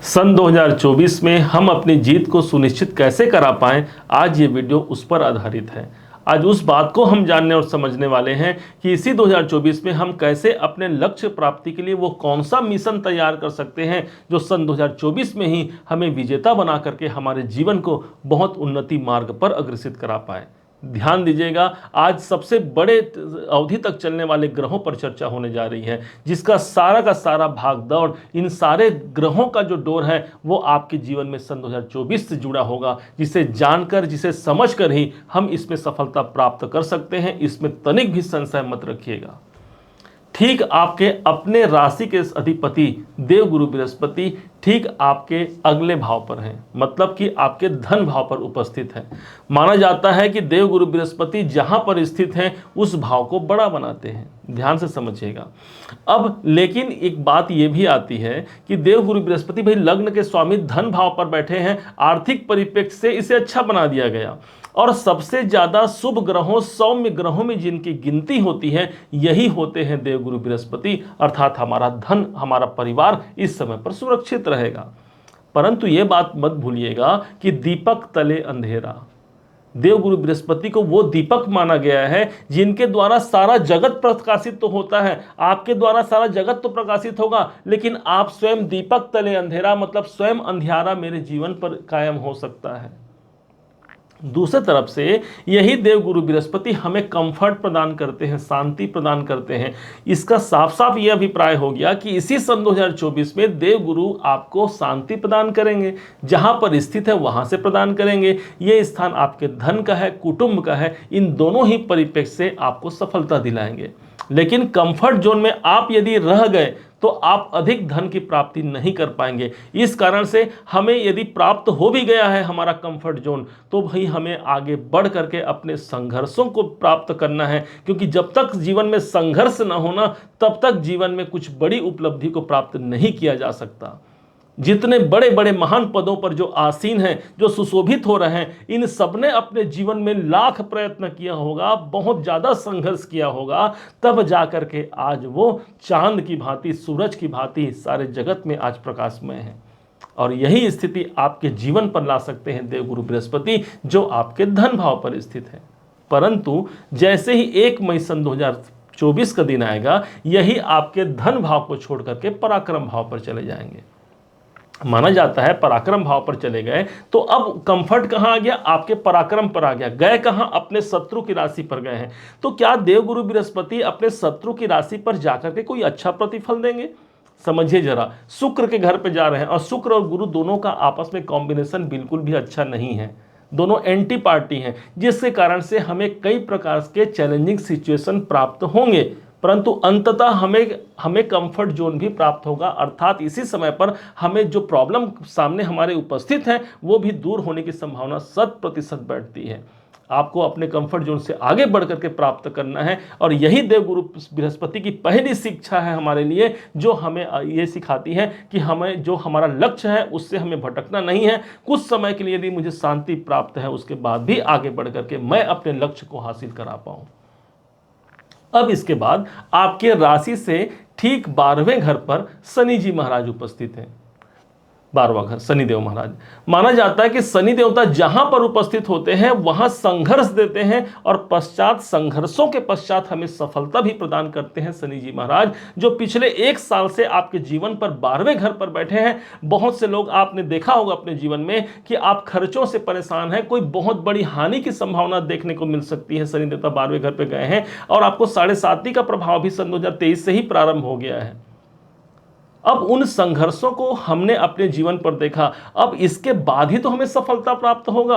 सन 2024 में हम अपनी जीत को सुनिश्चित कैसे करा पाएं, आज ये वीडियो उस पर आधारित है। आज उस बात को हम जानने और समझने वाले हैं कि इसी 2024 में हम कैसे अपने लक्ष्य प्राप्ति के लिए वो कौन सा मिशन तैयार कर सकते हैं जो सन 2024 में ही हमें विजेता बना करके हमारे जीवन को बहुत उन्नति मार्ग पर अग्रसित करा पाए। ध्यान दीजिएगा, आज सबसे बड़े अवधि तक चलने वाले ग्रहों पर चर्चा होने जा रही है, जिसका सारा का सारा भाग दौड़ इन सारे ग्रहों का जो डोर है वो आपके जीवन में सन 2024 से जुड़ा होगा, जिसे जानकर जिसे समझकर ही हम इसमें सफलता प्राप्त कर सकते हैं। इसमें तनिक भी संशय मत रखिएगा। ठीक आपके अपने राशि के अधिपति देवगुरु बृहस्पति ठीक आपके अगले भाव पर हैं, मतलब कि आपके धन भाव पर उपस्थित हैं। माना जाता है कि देवगुरु बृहस्पति जहां पर स्थित हैं उस भाव को बड़ा बनाते हैं। ध्यान से समझिएगा। अब लेकिन एक बात यह भी आती है कि देवगुरु बृहस्पति भाई लग्न के स्वामी धन भाव पर बैठे हैं, आर्थिक परिप्रेक्ष्य से इसे अच्छा बना दिया गया। और सबसे ज्यादा शुभ ग्रहों, सौम्य ग्रहों में जिनकी गिनती होती है यही होते हैं देवगुरु बृहस्पति, अर्थात हमारा धन, हमारा परिवार इस समय पर सुरक्षित रहेगा। परंतु यह बात मत भूलिएगा कि दीपक तले अंधेरा। देवगुरु बृहस्पति को वो दीपक माना गया है जिनके द्वारा सारा जगत प्रकाशित तो होता है, आपके द्वारा सारा जगत तो प्रकाशित होगा, लेकिन आप स्वयं दीपक तले अंधेरा, मतलब स्वयं अंधियारा मेरे जीवन पर कायम हो सकता है। दूसरी तरफ से यही देवगुरु बृहस्पति हमें कंफर्ट प्रदान करते हैं, शांति प्रदान करते हैं। इसका साफ साफ यह अभिप्राय हो गया कि इसी सन 2024 में देवगुरु आपको शांति प्रदान करेंगे, जहां पर स्थित है वहां से प्रदान करेंगे। यह स्थान आपके धन का है, कुटुंब का है, इन दोनों ही परिप्रेक्ष्य से आपको सफलता दिलाएंगे। लेकिन कंफर्ट जोन में आप यदि रह गए तो आप अधिक धन की प्राप्ति नहीं कर पाएंगे। इस कारण से हमें यदि प्राप्त हो भी गया है हमारा कंफर्ट जोन, तो भाई हमें आगे बढ़ करके अपने संघर्षों को प्राप्त करना है, क्योंकि जब तक जीवन में संघर्ष न होना तब तक जीवन में कुछ बड़ी उपलब्धि को प्राप्त नहीं किया जा सकता। जितने बड़े बड़े महान पदों पर जो आसीन हैं, जो सुशोभित हो रहे हैं, इन सबने अपने जीवन में लाख प्रयत्न किया होगा, बहुत ज़्यादा संघर्ष किया होगा, तब जाकर के आज वो चांद की भांति, सूरज की भांति सारे जगत में आज प्रकाशमय है। और यही स्थिति आपके जीवन पर ला सकते हैं देवगुरु बृहस्पति, जो आपके धन भाव पर स्थित है। परंतु जैसे ही 1 मई सन 2024 का दिन आएगा, यही आपके धन भाव को छोड़ करके पराक्रम भाव पर चले जाएंगे। माना जाता है पराक्रम भाव पर चले गए तो अब कंफर्ट कहां आ गया, आपके पराक्रम पर आ गया। गए कहां, अपने शत्रु की राशि पर गए हैं। तो क्या देवगुरु बृहस्पति अपने शत्रु की राशि पर जाकर के कोई अच्छा प्रतिफल देंगे? समझिए जरा, शुक्र के घर पे जा रहे हैं और शुक्र और गुरु दोनों का आपस में कॉम्बिनेशन बिल्कुल भी अच्छा नहीं है, दोनों एंटी पार्टी हैं, जिसके कारण से हमें कई प्रकार के चैलेंजिंग सिचुएशन प्राप्त होंगे। परंतु अंततः हमें कंफर्ट जोन भी प्राप्त होगा, अर्थात इसी समय पर हमें जो प्रॉब्लम सामने हमारे उपस्थित है वो भी दूर होने की संभावना 100% बैठती है। आपको अपने कंफर्ट जोन से आगे बढ़ करके प्राप्त करना है, और यही देवगुरु बृहस्पति की पहली शिक्षा है हमारे लिए, जो हमें ये सिखाती है कि हमें जो हमारा लक्ष्य है उससे हमें भटकना नहीं है। कुछ समय के लिए यदि मुझे शांति प्राप्त है, उसके बाद भी आगे बढ़ करके मैं अपने लक्ष्य को हासिल करा पाऊँ। अब इसके बाद आपके राशि से ठीक 12वें घर पर शनि जी महाराज उपस्थित हैं। 12वां घर शनिदेव महाराज। माना जाता है कि शनि देवता जहां पर उपस्थित होते हैं वहां संघर्ष देते हैं, और पश्चात संघर्षों के पश्चात हमें सफलता भी प्रदान करते हैं शनि जी महाराज, जो पिछले 1 साल से आपके जीवन पर 12वें घर पर बैठे हैं। बहुत से लोग आपने देखा होगा अपने जीवन में कि आप खर्चों से परेशान हैं, कोई बहुत बड़ी हानि की संभावना देखने को मिल सकती है। शनि देवता 12वें घर पर गए हैं और आपको 7.5 का प्रभाव भी सन 2023 से ही प्रारंभ हो गया है। अब उन संघर्षों को हमने अपने जीवन पर देखा, अब इसके बाद ही तो हमें सफलता प्राप्त होगा।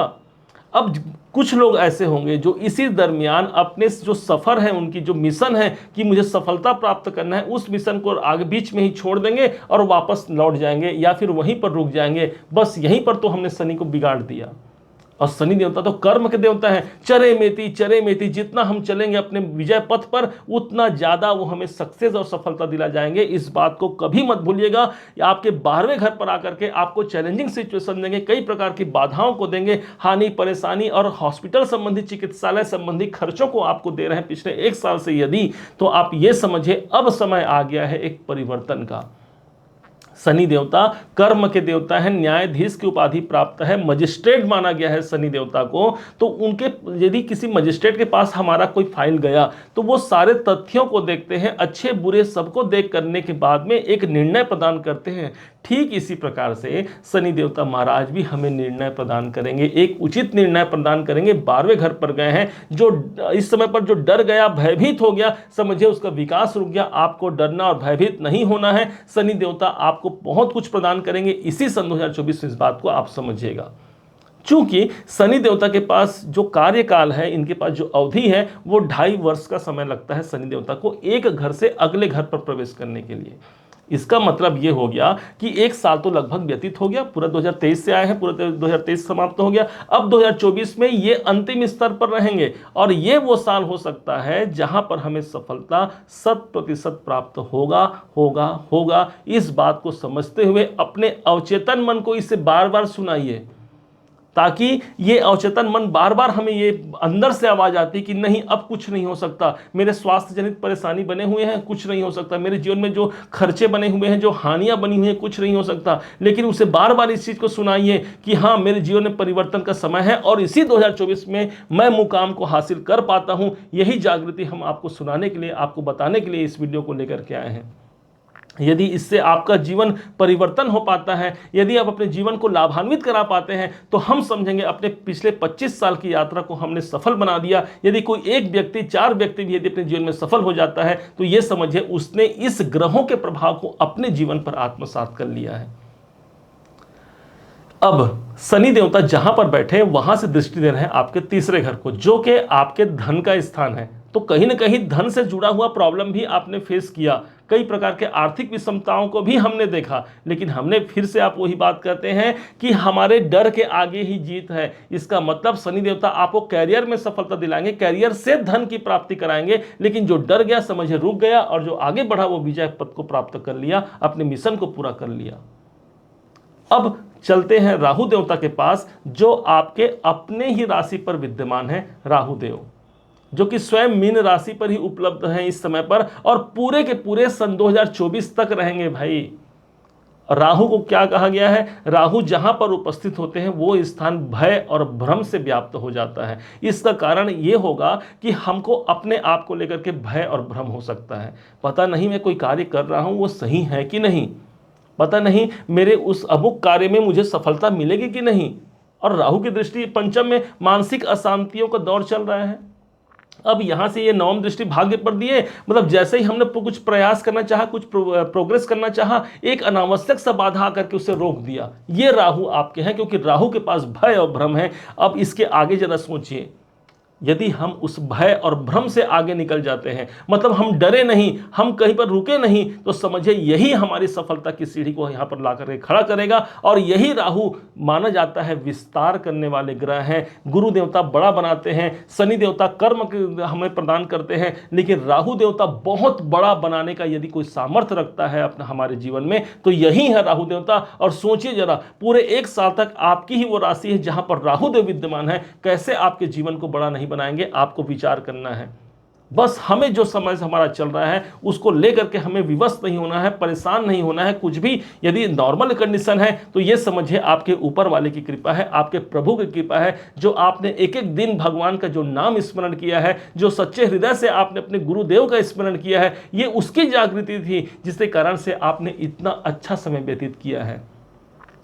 अब कुछ लोग ऐसे होंगे जो इसी दरमियान अपने जो सफर है, उनकी जो मिशन है कि मुझे सफलता प्राप्त करना है, उस मिशन को आगे बीच में ही छोड़ देंगे और वापस लौट जाएंगे, या फिर वहीं पर रुक जाएंगे। बस यहीं पर तो हमने शनि को बिगाड़ दिया। और शनि देवता तो कर्म के देवता है, चरे मेती जितना हम चलेंगे अपने विजय पथ पर उतना ज्यादा वो हमें सक्सेस और सफलता दिला जाएंगे। इस बात को कभी मत भूलिएगा। आपके 12वें घर पर आकर के आपको चैलेंजिंग सिचुएशन देंगे, कई प्रकार की बाधाओं को देंगे, हानि परेशानी और हॉस्पिटल संबंधी, चिकित्सालय संबंधी खर्चों को आपको दे रहे हैं पिछले 1 साल से। यदि तो आप ये समझिए अब समय आ गया है एक परिवर्तन का। शनि देवता कर्म के देवता है, न्यायाधीश की उपाधि प्राप्त है, मजिस्ट्रेट माना गया है शनि देवता को। तो उनके यदि किसी मजिस्ट्रेट के पास हमारा कोई फाइल गया तो वो सारे तथ्यों को देखते हैं, अच्छे बुरे सबको देख करने के बाद में एक निर्णय प्रदान करते हैं। ठीक इसी प्रकार से शनि देवता महाराज भी हमें निर्णय प्रदान करेंगे, एक उचित निर्णय प्रदान करेंगे। 12वें घर पर गए हैं, जो इस समय पर जो डर गया, भयभीत हो गया, समझिए उसका विकास रुक गया। आपको डरना और भयभीत नहीं होना है। शनि देवता आपको बहुत कुछ प्रदान करेंगे इसी सन 2024 में, इस बात को आप समझिएगा। चूंकि शनि देवता के पास जो कार्यकाल है, इनके पास जो अवधि है वो 2.5 वर्ष का समय लगता है शनि देवता को एक घर से अगले घर पर प्रवेश करने के लिए। इसका मतलब ये हो गया कि 1 साल तो लगभग व्यतीत हो गया, पूरा 2023 से आए हैं, पूरा 2023 समाप्त हो गया। अब 2024 में ये अंतिम स्तर पर रहेंगे और ये वो साल हो सकता है जहां पर हमें सफलता 100% प्राप्त होगा होगा होगा। इस बात को समझते हुए अपने अवचेतन मन को इसे बार बार सुनाइए, ताकि ये अवचेतन मन बार बार हमें ये अंदर से आवाज आती कि नहीं अब कुछ नहीं हो सकता, मेरे स्वास्थ्य जनित परेशानी बने हुए हैं, कुछ नहीं हो सकता, मेरे जीवन में जो खर्चे बने हुए हैं, जो हानियां बनी हुई हैं, कुछ नहीं हो सकता। लेकिन उसे बार बार इस चीज को सुनाइए कि हाँ, मेरे जीवन में परिवर्तन का समय है और इसी 2024 में मैं मुकाम को हासिल कर पाता हूं। यही जागृति हम आपको सुनाने के लिए, आपको बताने के लिए इस वीडियो को लेकर के आए हैं। यदि इससे आपका जीवन परिवर्तन हो पाता है, यदि आप अपने जीवन को लाभान्वित करा पाते हैं, तो हम समझेंगे अपने पिछले 25 साल की यात्रा को हमने सफल बना दिया। यदि कोई एक व्यक्ति, 4 व्यक्ति भी यदि अपने जीवन में सफल हो जाता है तो यह समझिए उसने इस ग्रहों के प्रभाव को अपने जीवन पर आत्मसात कर लिया है। अब शनि देवता जहां पर बैठे वहां से दृष्टि दे रहे हैं आपके तीसरे घर को, जो कि आपके धन का स्थान है। तो कहीं ना कहीं धन से जुड़ा हुआ प्रॉब्लम भी आपने फेस किया, कई प्रकार के आर्थिक विषमताओं को भी हमने देखा, लेकिन हमने फिर से आप वही बात करते हैं कि हमारे डर के आगे ही जीत है। इसका मतलब शनि देवता आपको कैरियर में सफलता दिलाएंगे, कैरियर से धन की प्राप्ति कराएंगे। लेकिन जो डर गया समझे रुक गया और जो आगे बढ़ा वो विजय पद को प्राप्त कर लिया, अपने मिशन को पूरा कर लिया। अब चलते हैं राहु देवता के पास, जो आपके अपने ही राशि पर विद्यमान है। राहु देव जो कि स्वयं मीन राशि पर ही उपलब्ध हैं इस समय पर और पूरे के पूरे सन 2024 तक रहेंगे। भाई, राहु को क्या कहा गया है? राहु जहां पर उपस्थित होते हैं वो स्थान भय और भ्रम से व्याप्त हो जाता है। इसका कारण ये होगा कि हमको अपने आप को लेकर के भय और भ्रम हो सकता है। पता नहीं मैं कोई कार्य कर रहा हूं वो सही है कि नहीं, पता नहीं मेरे उस अमुक कार्य में मुझे सफलता मिलेगी कि नहीं। और राहु की दृष्टि पंचम में मानसिक अशांतियों का दौर चल रहा है। अब यहां से ये नवम दृष्टि भाग्य पर दिए, मतलब जैसे ही हमने कुछ प्रयास करना चाहा, कुछ प्रोग्रेस करना चाहा, एक अनावश्यक सा बाधा आकर के उसे रोक दिया। ये राहु आपके हैं, क्योंकि राहु के पास भय और भ्रम है। अब इसके आगे जरा सोचिए, यदि हम उस भय और भ्रम से आगे निकल जाते हैं, मतलब हम डरे नहीं, हम कहीं पर रुके नहीं, तो समझिए यही हमारी सफलता की सीढ़ी को यहां पर ला करके खड़ा करेगा। और यही राहु माना जाता है विस्तार करने वाले ग्रह हैं। गुरु देवता बड़ा बनाते हैं, शनि देवता कर्म हमें प्रदान करते हैं, लेकिन राहु देवता बहुत बड़ा बनाने का यदि कोई सामर्थ्य रखता है अपना हमारे जीवन में तो यही है राहु देवता। और सोचिए जरा, पूरे 1 साल तक आपकी ही वो राशि है जहां पर राहु देव विद्यमान है, कैसे आपके जीवन को बड़ा नहीं बनाएंगे, आपको विचार करना है। बस हमें जो समय हमारा चल रहा है उसको लेकर के हमें विवश नहीं होना है, परेशान नहीं होना है कुछ भी। यदि नॉर्मल कंडीशन है तो ये समझिए आपके ऊपर वाले की कृपा है, आपके प्रभु की कृपा है, जो आपने एक एक दिन भगवान का जो नाम स्मरण किया है, जो सच्चे हृदय से आपने अपने गुरुदेव का स्मरण किया है, ये उसकी जागृति थी जिसके कारण से आपने इतना अच्छा समय व्यतीत किया है।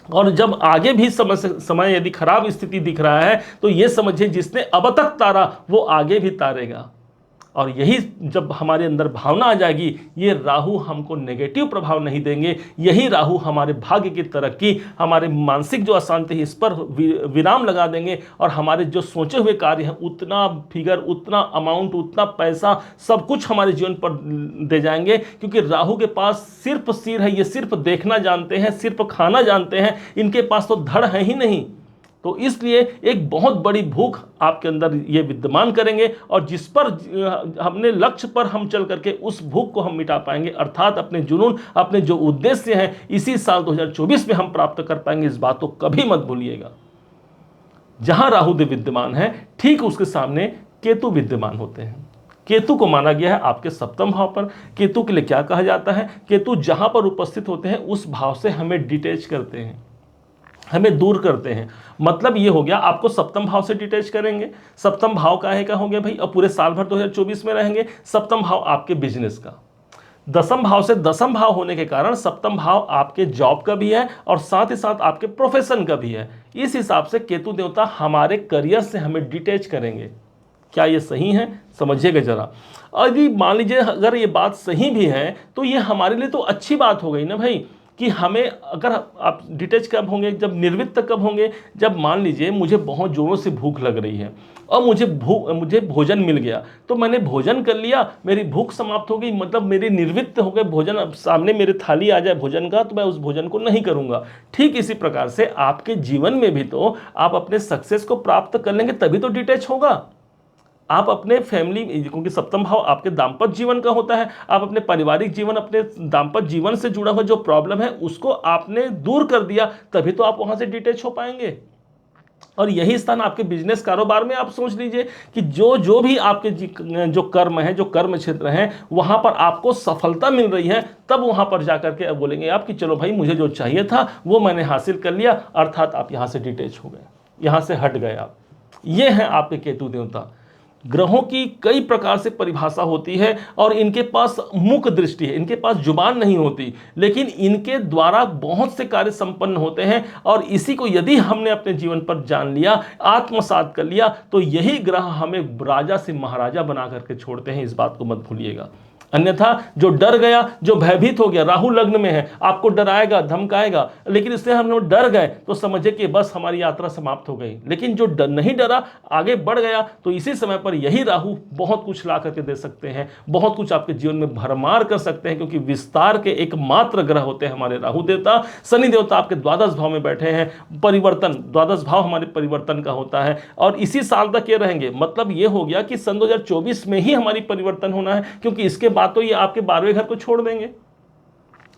और जब आगे भी समय यदि खराब स्थिति दिख रहा है तो यह समझिए जिसने अब तक तारा वो आगे भी तारेगा। और यही जब हमारे अंदर भावना आ जाएगी, ये राहु हमको नेगेटिव प्रभाव नहीं देंगे। यही राहु हमारे भाग्य की तरक्की, हमारे मानसिक जो अशांति है इस पर विराम लगा देंगे और हमारे जो सोचे हुए कार्य हैं उतना फिगर, उतना अमाउंट, उतना पैसा सब कुछ हमारे जीवन पर दे जाएंगे। क्योंकि राहु के पास सिर्फ सिर है, ये सिर्फ देखना जानते हैं, सिर्फ खाना जानते हैं, इनके पास तो धड़ है ही नहीं। तो इसलिए एक बहुत बड़ी भूख आपके अंदर ये विद्यमान करेंगे और जिस पर हमने लक्ष्य पर हम चल करके उस भूख को हम मिटा पाएंगे, अर्थात अपने जुनून, अपने जो उद्देश्य हैं इसी साल 2024 में हम प्राप्त कर पाएंगे। इस बात को कभी मत भूलिएगा। जहां राहुदेव विद्यमान है ठीक उसके सामने केतु विद्यमान होते हैं। केतु को माना गया है आपके सप्तम भाव पर। केतु के लिए क्या कहा जाता है, केतु जहां पर उपस्थित होते हैं उस भाव से हमें डिटैच करते हैं, हमें दूर करते हैं। मतलब ये हो गया, आपको सप्तम भाव से डिटैच करेंगे। सप्तम भाव काहे का हो गया भाई, अब पूरे साल भर 2024 में रहेंगे। सप्तम भाव आपके बिजनेस का, दसम भाव से दसम भाव होने के कारण सप्तम भाव आपके जॉब का भी है और साथ ही साथ आपके प्रोफेशन का भी है। इस हिसाब से केतु देवता हमारे करियर से हमें डिटैच करेंगे। क्या ये सही है, समझिएगा जरा। यदि मान लीजिए अगर ये बात सही भी है तो ये हमारे लिए तो अच्छी बात हो गई ना भाई, कि हमें अगर आप डिटैच कब होंगे, जब निर्वृत्त कब होंगे, जब मान लीजिए मुझे बहुत जोरों से भूख लग रही है और मुझे भोजन मिल गया, तो मैंने भोजन कर लिया, मेरी भूख समाप्त हो गई, मतलब मेरे निर्वृत्त हो गए भोजन। अब सामने मेरे थाली आ जाए भोजन का तो मैं उस भोजन को नहीं करूंगा। ठीक इसी प्रकार से आपके जीवन में भी तो आप अपने सक्सेस को प्राप्त कर लेंगे तभी तो डिटैच होगा। आप अपने फैमिली, क्योंकि सप्तम भाव आपके दाम्पत्य जीवन का होता है, आप अपने पारिवारिक जीवन, अपने दाम्पत्य जीवन से जुड़ा हुआ जो प्रॉब्लम है उसको आपने दूर कर दिया, तभी तो आप वहां से डिटैच हो पाएंगे। और यही स्थान आपके बिजनेस कारोबार में, आप सोच लीजिए कि जो भी आपके जो कर्म है, जो कर्म क्षेत्र है, वहां पर आपको सफलता मिल रही है, तब वहां पर जाकर के बोलेंगे आप कि चलो भाई मुझे जो चाहिए था वो मैंने हासिल कर लिया, अर्थात आप यहां से डिटैच हो गए, यहां से हट गए आप। ये हैं आपके केतु देवता। ग्रहों की कई प्रकार से परिभाषा होती है और इनके पास मुख दृष्टि है, इनके पास जुबान नहीं होती, लेकिन इनके द्वारा बहुत से कार्य संपन्न होते हैं। और इसी को यदि हमने अपने जीवन पर जान लिया, आत्मसात कर लिया, तो यही ग्रह हमें राजा से महाराजा बना करके छोड़ते हैं। इस बात को मत भूलिएगा। अन्यथा जो डर गया, जो भयभीत हो गया, राहु लग्न में है, आपको डराएगा, धमकाएगा, लेकिन इससे हम लोग डर गए तो समझे कि बस हमारी यात्रा समाप्त हो गई। लेकिन जो नहीं डरा, आगे बढ़ गया, तो इसी समय पर यही राहु बहुत कुछ ला करके दे सकते हैं, बहुत कुछ आपके जीवन में भरमार कर सकते हैं, क्योंकि विस्तार के एकमात्र ग्रह होते हैं हमारे राहु देवता। शनि देवता आपके द्वादश भाव में बैठे हैं, परिवर्तन, द्वादश भाव हमारे परिवर्तन का होता है और इसी साल तक ये रहेंगे। मतलब ये हो गया कि सन 2024 में ही हमारी परिवर्तन होना है, क्योंकि इसके बाद तो ये आपके 12वें घर को छोड़ देंगे,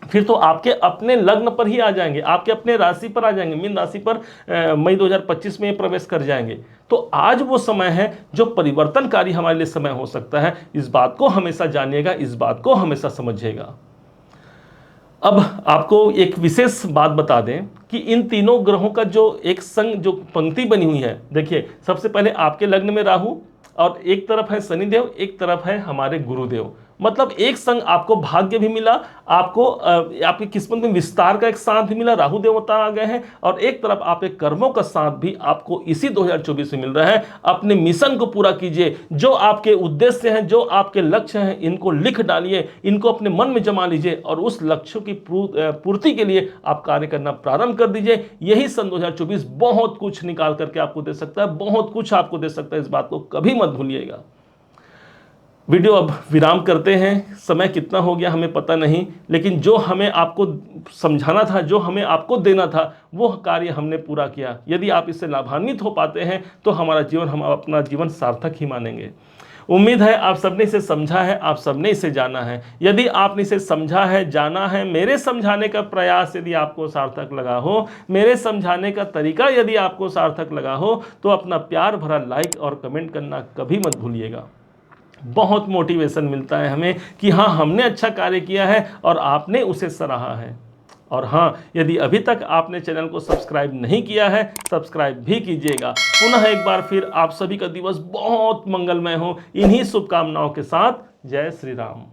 फिर तो आपके अपने लग्न पर ही आ जाएंगे, आपके अपने राशि पर आ जाएंगे, मीन राशि पर मई 2025 में प्रवेश कर जाएंगे। तो आज वो समय है जो परिवर्तनकारी हमारे लिए समय हो सकता है। इस बात को हमेशा जानिएगा, इस बात को हमेशा समझिएगा। अब आपको एक विशेष बात बता दें कि इन तीनों ग्रहों का जो एक संग, जो पंक्ति बनी हुई है, देखिए सबसे पहले आपके लग्न में राहु और एक तरफ है शनिदेव, एक तरफ है हमारे गुरुदेव। मतलब एक संग आपको भाग्य भी मिला, आपको आपकी किस्मत में विस्तार का एक साथ भी मिला, राहु देवता आ गए हैं, और एक तरफ आपके कर्मों का साथ भी आपको इसी 2024 में मिल रहा है। अपने मिशन को पूरा कीजिए, जो आपके उद्देश्य हैं, जो आपके लक्ष्य हैं, इनको लिख डालिए, इनको अपने मन में जमा लीजिए और उस लक्ष्यों की पूर्ति के लिए आप कार्य करना प्रारंभ कर दीजिए। यही सन 2024 बहुत कुछ निकाल करके आपको दे सकता है, बहुत कुछ आपको दे सकता है। इस बात को कभी मत भूलिएगा। वीडियो अब विराम करते हैं। समय कितना हो गया हमें पता नहीं, लेकिन जो हमें आपको समझाना था, जो हमें आपको देना था, वो कार्य हमने पूरा किया। यदि आप इससे लाभान्वित हो पाते हैं तो हमारा जीवन, हम अपना जीवन सार्थक ही मानेंगे। उम्मीद है आप सबने इसे समझा है, आप सबने इसे जाना है। यदि आपने इसे समझा है, जाना है, मेरे समझाने का प्रयास यदि आपको सार्थक लगा हो, मेरे समझाने का तरीका यदि आपको सार्थक लगा हो, तो अपना प्यार भरा लाइक और कमेंट करना कभी मत भूलिएगा। बहुत मोटिवेशन मिलता है हमें कि हाँ, हमने अच्छा कार्य किया है और आपने उसे सराहा है। और हाँ, यदि अभी तक आपने चैनल को सब्सक्राइब नहीं किया है, सब्सक्राइब भी कीजिएगा। पुनः एक बार फिर आप सभी का दिवस बहुत मंगलमय हो, इन्हीं शुभकामनाओं के साथ। जय श्री राम।